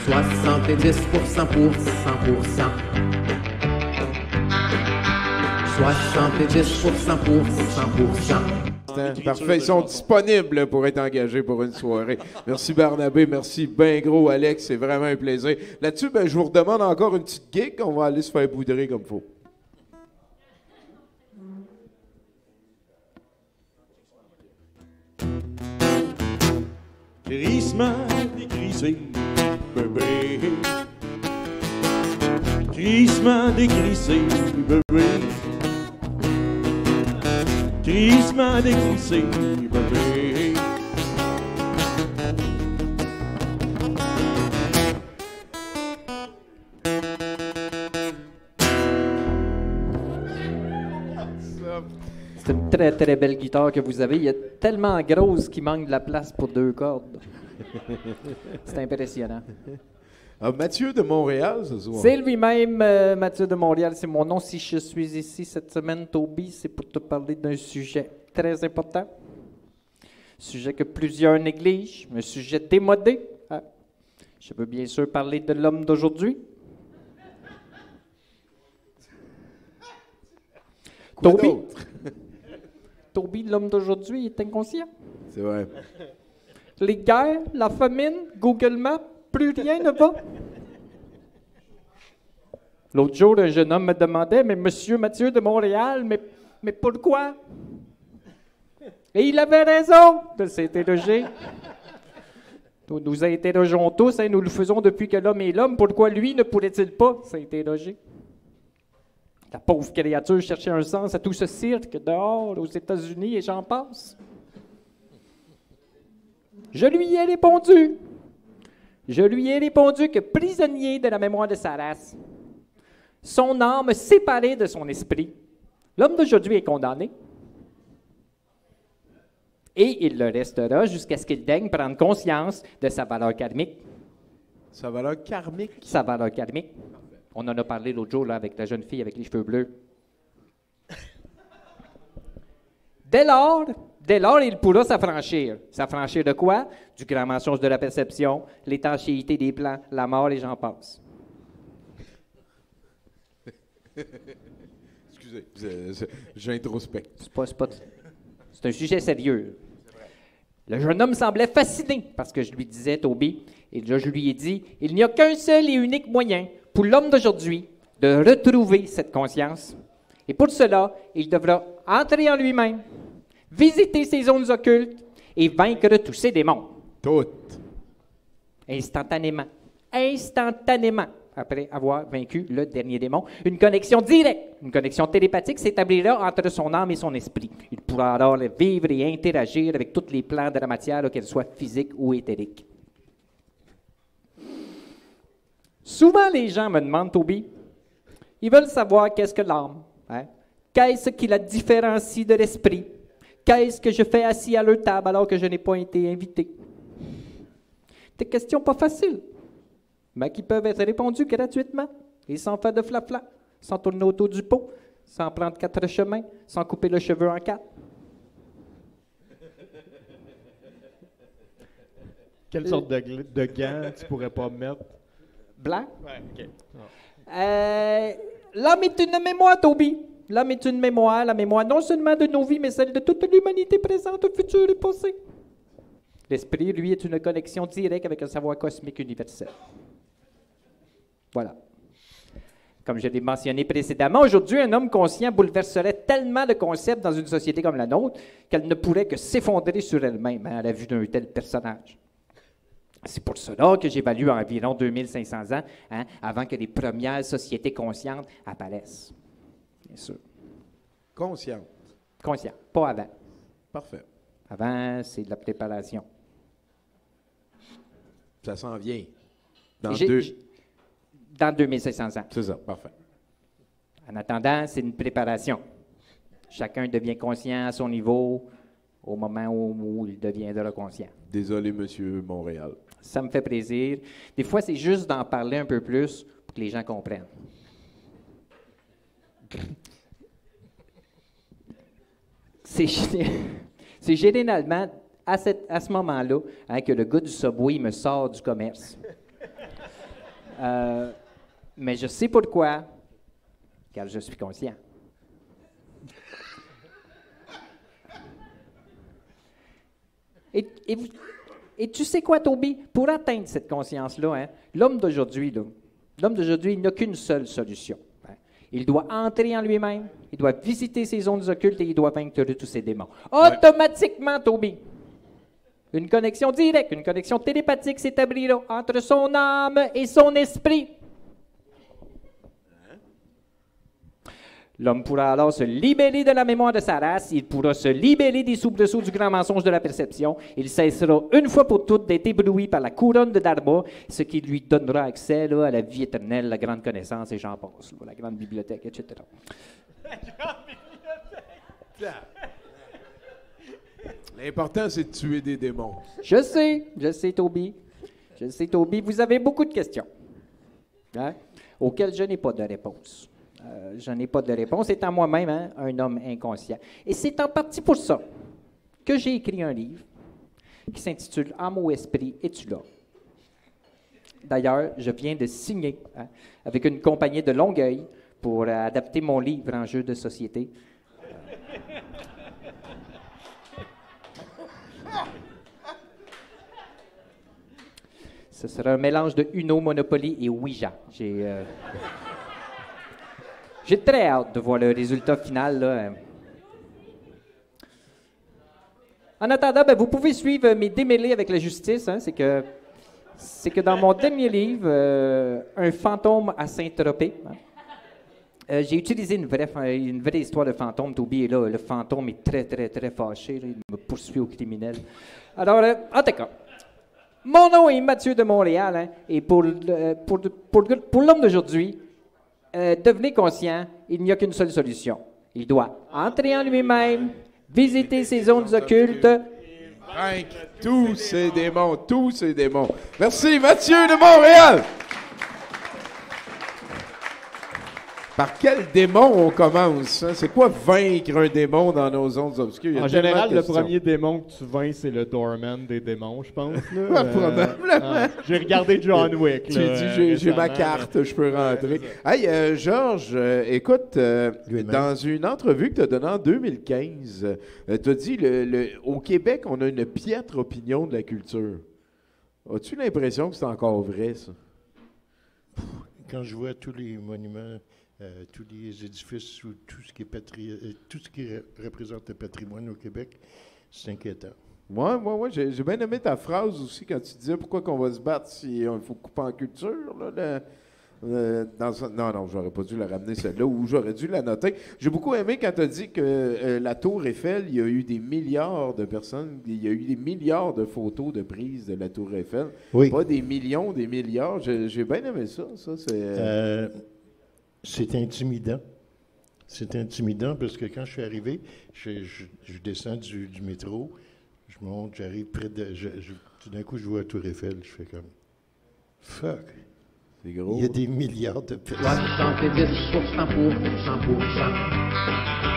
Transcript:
70% pour 100%. 70% pour 100%. Parfait, ils sont disponibles pour être engagés pour une soirée. Merci Barnabé, merci ben gros Alex, c'est vraiment un plaisir. Là-dessus, ben, je vous redemande encore une petite gig, on va aller se faire boudrer comme il faut. Crissement décrissé, bébé. Crissement décrissé, bébé. Crissement décrissé, bébé. C'est une très, très belle guitare que vous avez. Il est tellement grosse qu'il manque de la place pour 2 cordes. C'est impressionnant. Ah, Mathieu de Montréal, ce soir. C'est lui-même, Mathieu de Montréal. C'est mon nom. Si je suis ici cette semaine, Toby, c'est pour te parler d'un sujet très important. Sujet que plusieurs négligent, un sujet démodé. Hein? Je veux bien sûr parler de l'homme d'aujourd'hui. Toby, Toby, l'homme d'aujourd'hui, est inconscient. C'est vrai. Les guerres, la famine, Google Maps, plus rien ne va. L'autre jour, un jeune homme me demandait, mais Monsieur Mathieu de Montréal, mais pourquoi? Et il avait raison de s'interroger. Nous nous interrogeons tous, hein, nous le faisons depuis que l'homme est l'homme. Pourquoi lui ne pourrait-il pas s'interroger? La pauvre créature cherchait un sens à tout ce cirque dehors, aux États-Unis, et j'en passe. Je lui ai répondu. Je lui ai répondu que prisonnier de la mémoire de sa race, son âme séparée de son esprit, l'homme d'aujourd'hui est condamné. Et il le restera jusqu'à ce qu'il daigne prendre conscience de sa valeur karmique. Sa valeur karmique? Sa valeur karmique. On en a parlé l'autre jour là, avec la jeune fille avec les cheveux bleus. Dès lors, il pourra s'affranchir. S'affranchir de quoi? Du grand mensonge de la perception, l'étanchéité des plans, la mort et j'en passe. Excusez, j'introspecte. C'est un sujet sérieux. Le jeune homme semblait fasciné par ce que je lui disais, Toby. Et là, je lui ai dit, il n'y a qu'un seul et unique moyen pour l'homme d'aujourd'hui de retrouver cette conscience. Et pour cela, il devra entrer en lui-même, visiter ses zones occultes et vaincre tous ses démons. Toutes. Instantanément. Instantanément. Après avoir vaincu le dernier démon, une connexion directe, une connexion télépathique s'établira entre son âme et son esprit. Il pourra alors vivre et interagir avec tous les plans de la matière, qu'elle soit physique ou éthérique. Souvent, les gens me demandent, Toby, ils veulent savoir qu'est-ce que l'âme, hein? Qu'est-ce qui la différencie de l'esprit? Qu'est-ce que je fais assis à leur table alors que je n'ai pas été invité? Des questions pas faciles, mais qui peuvent être répondues gratuitement et sans faire de flafla, sans tourner autour du pot, sans prendre 4 chemins, sans couper le cheveu en 4. Quelle sorte de gants tu pourrais pas mettre? Blanc? Ouais, OK. L'âme est une mémoire, Toby. L'âme est une mémoire, la mémoire non seulement de nos vies, mais celle de toute l'humanité présente, future et passée. L'esprit, lui, est une connexion directe avec un savoir cosmique universel. Voilà. Comme je l'ai mentionné précédemment, aujourd'hui, un homme conscient bouleverserait tellement de concepts dans une société comme la nôtre qu'elle ne pourrait que s'effondrer sur elle-même à la vue d'un tel personnage. C'est pour cela que j'évalue environ 2500 ans avant que les premières sociétés conscientes apparaissent. Bien sûr. Consciente. Conscient, pas avant. Parfait. Avant, c'est de la préparation. Ça s'en vient. Dans 2500 ans. C'est ça, parfait. En attendant, c'est une préparation. Chacun devient conscient à son niveau au moment où il deviendra conscient. Désolé, monsieur Montréal. Ça me fait plaisir. Des fois, c'est juste d'en parler un peu plus pour que les gens comprennent. C'est généralement à ce moment-là hein, que le gars du Subway me sort du commerce. Mais je sais pourquoi, car je suis conscient. Et tu sais quoi, Toby? Pour atteindre cette conscience-là, hein, l'homme d'aujourd'hui, il n'a qu'une seule solution. Hein. Il doit entrer en lui-même, il doit visiter ses zones occultes et il doit vaincre tous ses démons. Automatiquement, Toby, une connexion directe, une connexion télépathique s'établira entre son âme et son esprit. L'homme pourra alors se libérer de la mémoire de sa race, il pourra se libérer des soubresauts du grand mensonge de la perception, il cessera une fois pour toutes d'être ébloui par la couronne de Dharma, ce qui lui donnera accès là, à la vie éternelle, la grande connaissance, et j'en passe, là, la grande bibliothèque, etc. La grande bibliothèque! L'important, c'est de tuer des démons. Je sais, Toby. Je sais, Toby, vous avez beaucoup de questions hein, auxquelles je n'ai pas de réponse. Je n'ai pas de réponse, étant moi-même hein, un homme inconscient. Et c'est en partie pour ça que j'ai écrit un livre qui s'intitule « Âme ou esprit, es-tu là? » D'ailleurs, je viens de signer hein, avec une compagnie de Longueuil pour adapter mon livre en jeu de société. Ce sera un mélange de Uno, Monopoly et Ouija. J'ai très hâte de voir le résultat final. Là. En attendant, ben, vous pouvez suivre mes démêlés avec la justice. Hein, c'est que dans mon dernier livre, Un fantôme à Saint-Tropez, hein, j'ai utilisé une vraie histoire de fantôme. Toby est là. Le fantôme est très, très, très fâché. Là, il me poursuit au criminel. Alors, en tout cas, mon nom est Mathieu de Montréal. Hein, et pour l'homme d'aujourd'hui, devenez conscient, il n'y a qu'une seule solution. Il doit entrer en lui-même, visiter ses zones occultes. Vaincre tous ces démons. Merci, Mathieu de Montréal! Par quel démon on commence? Hein? C'est quoi vaincre un démon dans nos zones obscures? En général, le premier démon que tu vaincs, c'est le doorman des démons, je pense. Probablement. J'ai regardé John Wick. Tu dis, j'ai ma carte, je peux rentrer. Hey, Georges, écoute, dans une entrevue que tu as donnée en 2015, tu as dit, au Québec, on a une piètre opinion de la culture. As-tu l'impression que c'est encore vrai, ça? Quand je vois tous les monuments, tous les édifices ou tout ce qui représente le patrimoine au Québec, c'est inquiétant. Moi, j'ai bien aimé ta phrase aussi quand tu disais pourquoi qu'on va se battre si il faut couper en culture. Là, non, j'aurais pas dû la ramener celle-là ou j'aurais dû la noter. J'ai beaucoup aimé quand tu as dit que la Tour Eiffel, il y a eu des milliards de personnes, il y a eu des milliards de photos de prises de la Tour Eiffel. Oui. Pas des millions, des milliards. J'ai bien aimé ça. C'est intimidant. C'est intimidant parce que quand je suis arrivé, je descends du métro, je monte, j'arrive près de... tout d'un coup, je vois la Tour Eiffel, je fais comme... Fuck! C'est gros. Il y a des milliards de personnes. Toi, tu t'en fais 10% pour 100%.